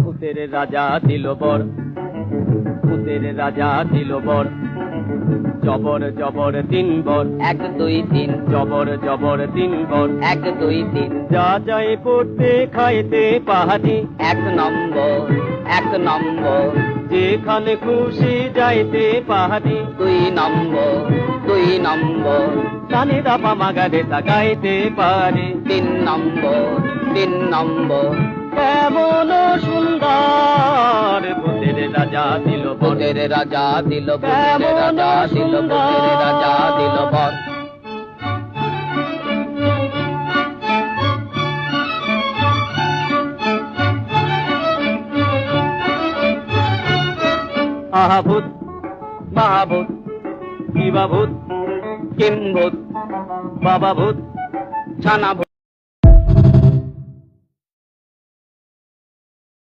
ভূতের রাজা দিল বর, ভূতের রাজা দিল বর, জবর জবর 3 বর, 1 2 3, জবর জবর 3 বর, 1 2 3, যা চাই পড়তে খাইতে পাহাড়ি, 1 নম্বর 1 নম্বর, যেখানে খুশি যাইতে পাহাড়ি, 2 নম্বর 2 নম্বর, কানে দাপা মাগারে তাকাইতে পারে, 3 নম্বর 3 নম্বর, কেমন সুন্দর ভূতের রাজা দিল বর, ভূতের রাজা দিল, ভূতের রাজা দিল, ভূতের রাজা দিল বর। আহা ভূত মহাভূত, কিবা ভূত, কিম্ভূত, বাবা ভূত, ছানা ভূত।